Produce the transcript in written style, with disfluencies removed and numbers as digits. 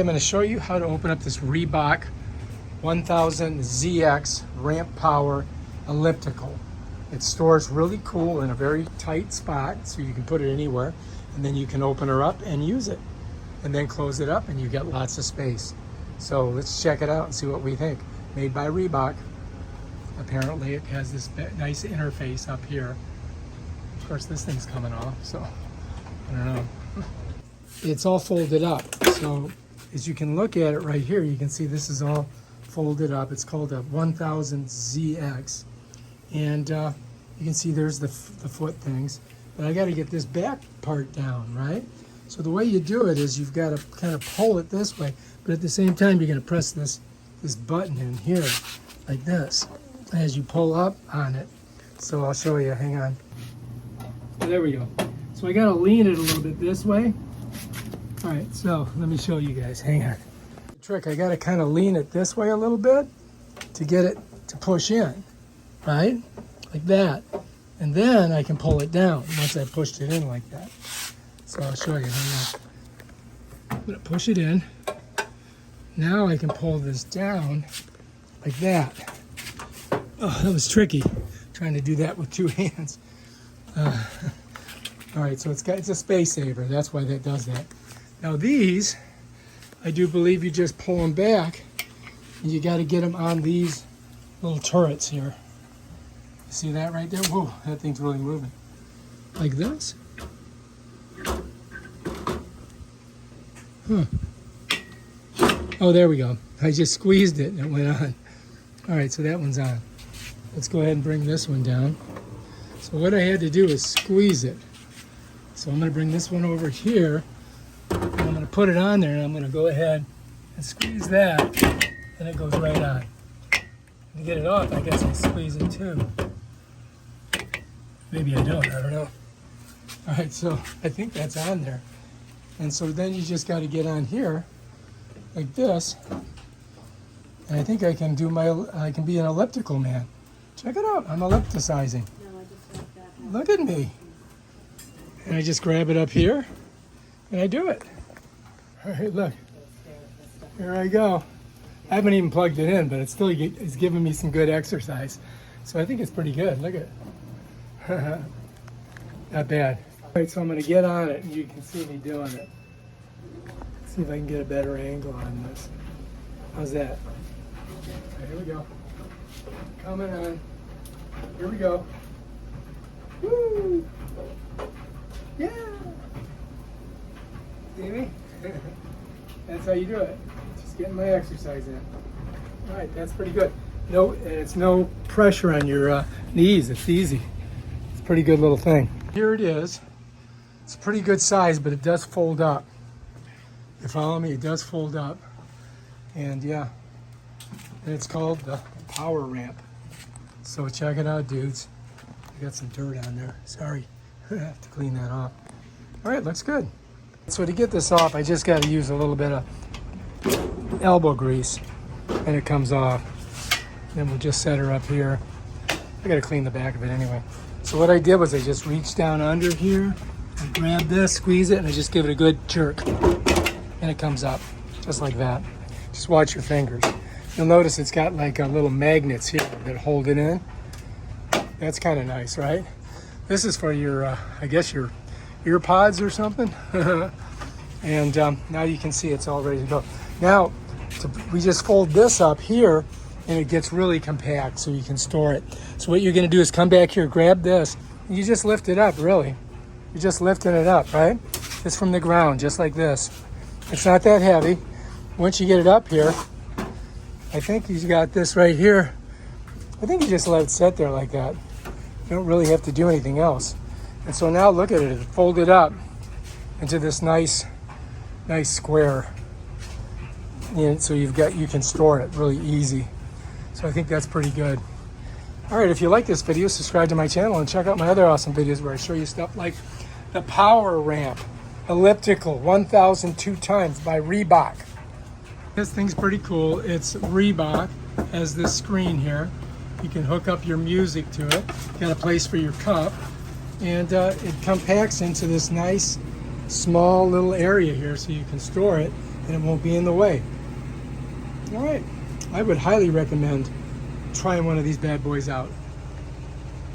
I'm going to show you how to open up this Reebok 1000ZX ramp power elliptical. It stores really cool in a very tight spot, so you can put it anywhere, and then you can open her up and use it, and then close it up and you get lots of space. So let's check it out and see what we think. Made by Reebok. Apparently it has this nice interface up here. Of course this thing's coming off, so I don't know. It's all folded up, so as you can look at it right here, you can see this is all folded up. It's called a 1000ZX, and you can see there's the foot things, but I got to get this back part down, right? So the way you do it is you've got to kind of pull it this way, but at the same time you're going to press this button in here like this as you pull up on it. So I'll show you, hang on. Oh, there we go. So I got to lean it a little bit this way. All right, so let me show you guys, hang on. The trick, I got to kind of lean it this way a little bit to get it to push in, right? Like that. And then I can pull it down once I pushed it in like that. So I'll show you, hang on. I'm gonna push it in. Now I can pull this down like that. Oh, that was tricky, trying to do that with two hands. All right, so it's a space saver. That's why that does that. Now these, I do believe you just pull them back, and you got to get them on these little turrets here. You see that right there? Whoa, that thing's really moving. Like this. Huh. Oh, there we go. I just squeezed it and it went on. All right, so that one's on. Let's go ahead and bring this one down. So what I had to do is squeeze it. So I'm going to bring this one over here, and I'm going to put it on there, and I'm going to go ahead and squeeze that, and it goes right on. To get it off, I guess I squeeze it too. Maybe I don't know. All right, so I think that's on there. And so then you just got to get on here like this, and I think I can be an elliptical man. Check it out, I'm ellipticizing. Look at me. And I just grab it up here, and I do it. All right, look. Here I go. I haven't even plugged it in, but it's giving me some good exercise. So I think it's pretty good. Look at it. Not bad. All right, so I'm going to get on it, and you can see me doing it. Let's see if I can get a better angle on this. How's that? Right, here we go. Coming on. Here we go. Woo! Yeah! See me? That's how you do it. Just getting my exercise in. All right, that's pretty good. No, and it's no pressure on your knees. It's easy. It's a pretty good little thing. Here it is. It's a pretty good size, but it does fold up. You follow me? It does fold up. And yeah, and it's called the Power Ramp. So check it out, dudes. I got some dirt on there. Sorry. I have to clean that off. All right, looks good. So to get this off, I just got to use a little bit of elbow grease, and it comes off. Then we'll just set her up here. I got to clean the back of it anyway. So what I did was I just reached down under here, and grab this, squeeze it, and I just give it a good jerk. And it comes up, just like that. Just watch your fingers. You'll notice it's got like little magnets here that hold it in. That's kind of nice, right? This is for your, I guess your ear pods or something. And now you can see it's all ready to go. Now, we just fold this up here, and it gets really compact so you can store it. So what you're gonna do is come back here, grab this, and you just lift it up, really. You're just lifting it up, right? It's from the ground, just like this. It's not that heavy. Once you get it up here, I think you got this right here. I think you just let it sit there like that. You don't really have to do anything else. And so now look at it, it's folded up into this nice square. And so you can store it really easy. So I think that's pretty good. All right, if you like this video, subscribe to my channel and check out my other awesome videos where I show you stuff like the Power Ramp Elliptical 1002 times by Reebok. This thing's pretty cool. It's Reebok, has this screen here. You can hook up your music to it. Got a place for your cup. And it compacts into this nice small little area here so you can store it. and it won't be in the way. All right, I would highly recommend trying one of these bad boys out.